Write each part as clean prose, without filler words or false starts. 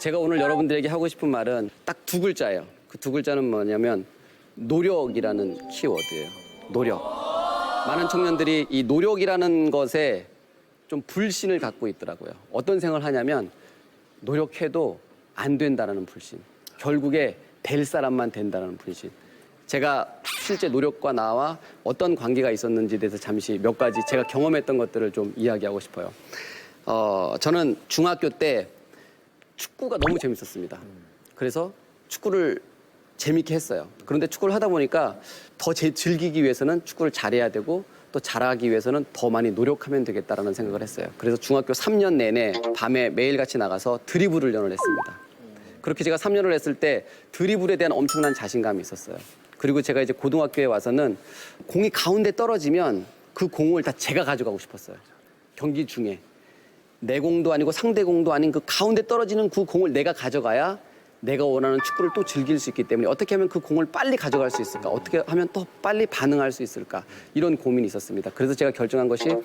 제가 오늘 여러분들에게 하고 싶은 말은 딱 두 글자예요. 그 두 글자는 뭐냐면 노력이라는 키워드예요. 노력. 많은 청년들이 이 노력이라는 것에 좀 불신을 갖고 있더라고요. 어떤 생각을 하냐면 노력해도 안 된다는 불신. 결국에 될 사람만 된다는 불신. 제가 실제 노력과 나와 어떤 관계가 있었는지에 대해서 잠시 몇 가지 제가 경험했던 것들을 좀 이야기하고 싶어요. 저는 중학교 때 축구가 너무 재밌었습니다. 그래서 축구를 재밌게 했어요. 그런데 축구를 하다 보니까 더 즐기기 위해서는 축구를 잘해야 되고 또 잘하기 위해서는 더 많이 노력하면 되겠다라는 생각을 했어요. 그래서 중학교 3년 내내 밤에 매일같이 나가서 드리블 훈련을 했습니다. 그렇게 제가 3년을 했을 때 드리블에 대한 엄청난 자신감이 있었어요. 그리고 제가 이제 고등학교에 와서는 공이 가운데 떨어지면 그 공을 다 제가 가져가고 싶었어요. 경기 중에. 내 공도 아니고 상대 공도 아닌 그 가운데 떨어지는 그 공을 내가 가져가야 내가 원하는 축구를 또 즐길 수 있기 때문에 어떻게 하면 그 공을 빨리 가져갈 수 있을까? 어떻게 하면 더 빨리 반응할 수 있을까? 이런 고민이 있었습니다. 그래서 제가 결정한 것이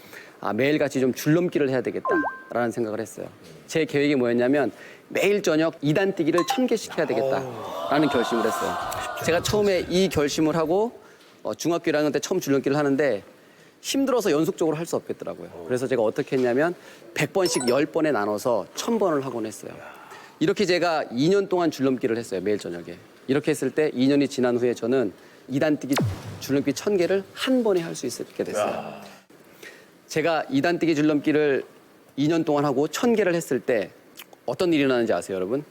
매일같이 좀 줄넘기를 해야 되겠다라는 생각을 했어요. 제 계획이 뭐였냐면 매일 저녁 2단 뛰기를 1000개씩 해야 되겠다라는 결심을 했어요. 제가 처음에 이 결심을 하고 중학교 1학년 때 처음 줄넘기를 하는데 힘들어서 연속적으로 할 수 없겠더라고요. 그래서 제가 어떻게 했냐면 100번씩 10번에 나눠서 1000번을 하곤 했어요. 이렇게 제가 2년 동안 줄넘기를 했어요. 매일 저녁에. 이렇게 했을 때 2년이 지난 후에 저는 2단 뛰기 줄넘기 1000개를 한 번에 할 수 있게 됐어요. 제가 2단 뛰기 줄넘기를 2년 동안 하고 1000개를 했을 때 어떤 일이 나는지 아세요, 여러분?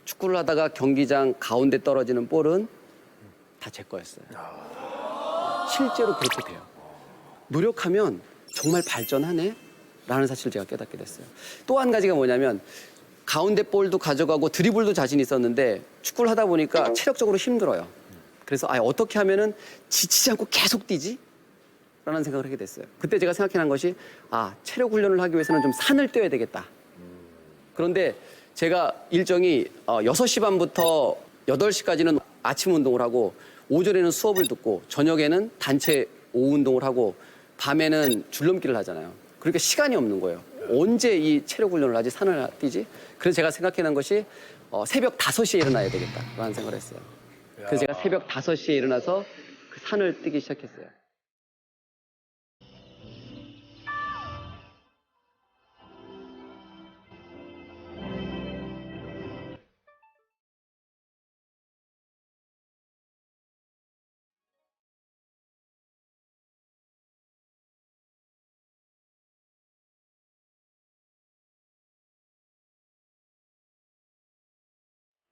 축구를 하다가 경기장 가운데 떨어지는 볼은 다 제 거였어요. 실제로 그렇게 돼요. 노력하면 정말 발전하네? 라는 사실을 제가 깨닫게 됐어요. 또 한 가지가 뭐냐면 가운데 볼도 가져가고 드리블도 자신 있었는데 축구를 하다 보니까 체력적으로 힘들어요. 그래서 어떻게 하면은 지치지 않고 계속 뛰지? 라는 생각을 하게 됐어요. 그때 제가 생각해낸 것이 체력 훈련을 하기 위해서는 좀 산을 뛰어야 되겠다. 그런데 제가 일정이 6시 반부터 8시까지는 아침 운동을 하고 오전에는 수업을 듣고 저녁에는 단체 오후 운동을 하고 밤에는 줄넘기를 하잖아요. 그러니까 시간이 없는 거예요. 언제 이 체력 훈련을 하지? 산을 뛰지? 그래서 제가 생각해낸 것이 새벽 5시에 일어나야 되겠다라는 생각을 했어요. 그래서 제가 새벽 5시에 일어나서 그 산을 뛰기 시작했어요.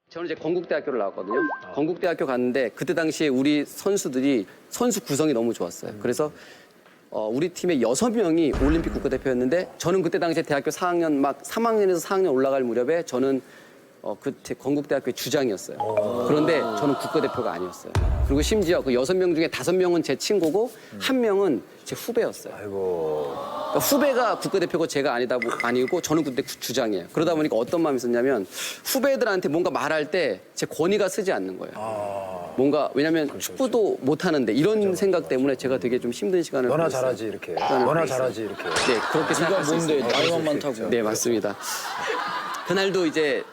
저는 이제 건국대학교를 나왔거든요. 건국대학교 갔는데 그때 당시에 우리 선수들이 선수 구성이 너무 좋았어요. 그래서 우리 팀에 6명이 올림픽 국가대표였는데 저는 그때 당시에 대학교 4학년 막 3학년에서 4학년 올라갈 무렵에 저는 그때 건국대학교의 주장이었어요. 그런데 저는 국가대표가 아니었어요. 그리고 심지어 그 6명 중에 5명은 제 친구고 1명은 제 후배였어요. 그러니까 후배가 국가대표고 제가 아니고 저는 그때 주장이에요. 그러다 보니까 어떤 마음이 있었냐면 후배들한테 뭔가 말할 때 제 권위가 쓰지 않는 거예요. 뭔가 왜냐면 축구도 못하는데 이런 생각 때문에 제가 되게 좀 힘든 시간을 너나 보냈어요. 잘하지 이렇게. 너나 잘하지 이렇게. 네, 그렇게 생각할 수 있어요. 나이만 많다고. 네, 맞습니다. 그날도 이제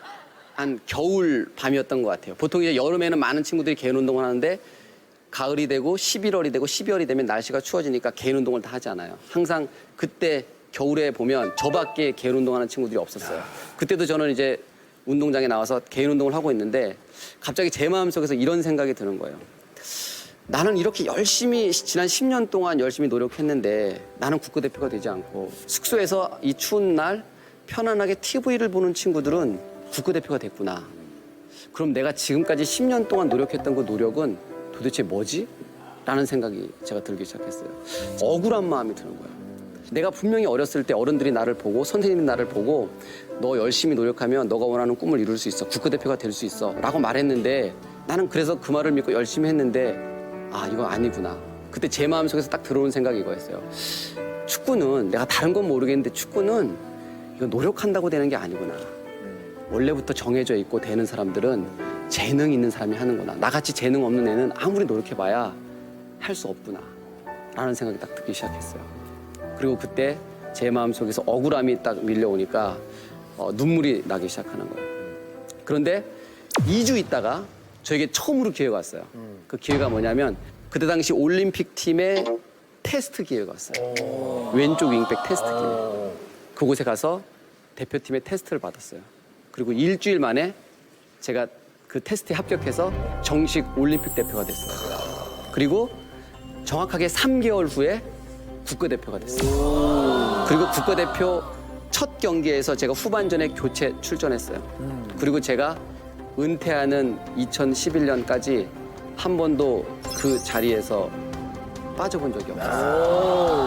한 겨울 밤이었던 것 같아요. 보통 이제 여름에는 많은 친구들이 개인 운동을 하는데 가을이 되고 11월이 되고 12월이 되면 날씨가 추워지니까 개인 운동을 다 하지 않아요. 항상 그때 겨울에 보면 저밖에 개인 운동하는 친구들이 없었어요. 그때도 저는 이제 운동장에 나와서 개인 운동을 하고 있는데 갑자기 제 마음속에서 이런 생각이 드는 거예요. 나는 이렇게 열심히 지난 10년 동안 열심히 노력했는데 나는 국가대표가 되지 않고 숙소에서 이 추운 날 편안하게 TV를 보는 친구들은 국가대표가 됐구나. 그럼 내가 지금까지 10년 동안 노력했던 그 노력은 도대체 뭐지? 라는 생각이 제가 들기 시작했어요. 억울한 마음이 드는 거예요. 내가 분명히 어렸을 때 어른들이 나를 보고 선생님이 나를 보고 너 열심히 노력하면 너가 원하는 꿈을 이룰 수 있어. 국가대표가 될 수 있어. 라고 말했는데 나는 그래서 그 말을 믿고 열심히 했는데 이거 아니구나. 그때 제 마음속에서 딱 들어온 생각이 이거였어요. 축구는 내가 다른 건 모르겠는데 축구는 이거 노력한다고 되는 게 아니구나. 원래부터 정해져 있고 되는 사람들은 재능 있는 사람이 하는구나. 나같이 재능 없는 애는 아무리 노력해봐야 할 수 없구나. 라는 생각이 딱 들기 시작했어요. 그리고 그때 제 마음속에서 억울함이 딱 밀려오니까 눈물이 나기 시작하는 거예요. 그런데 2주 있다가 저에게 처음으로 기회가 왔어요. 그 기회가 뭐냐면 그때 당시 올림픽 팀의 테스트 기회가 왔어요. 왼쪽 윙백 테스트 기회. 그곳에 가서 대표팀의 테스트를 받았어요. 그리고 일주일 만에 제가 그 테스트에 합격해서 정식 올림픽 대표가 됐어요. 그리고 정확하게 3개월 후에 국가대표가 됐어요. 그리고 국가대표 첫 경기에서 제가 후반전에 교체 출전했어요. 그리고 제가 은퇴하는 2011년까지 한 번도 그 자리에서 빠져본 적이 없었어요.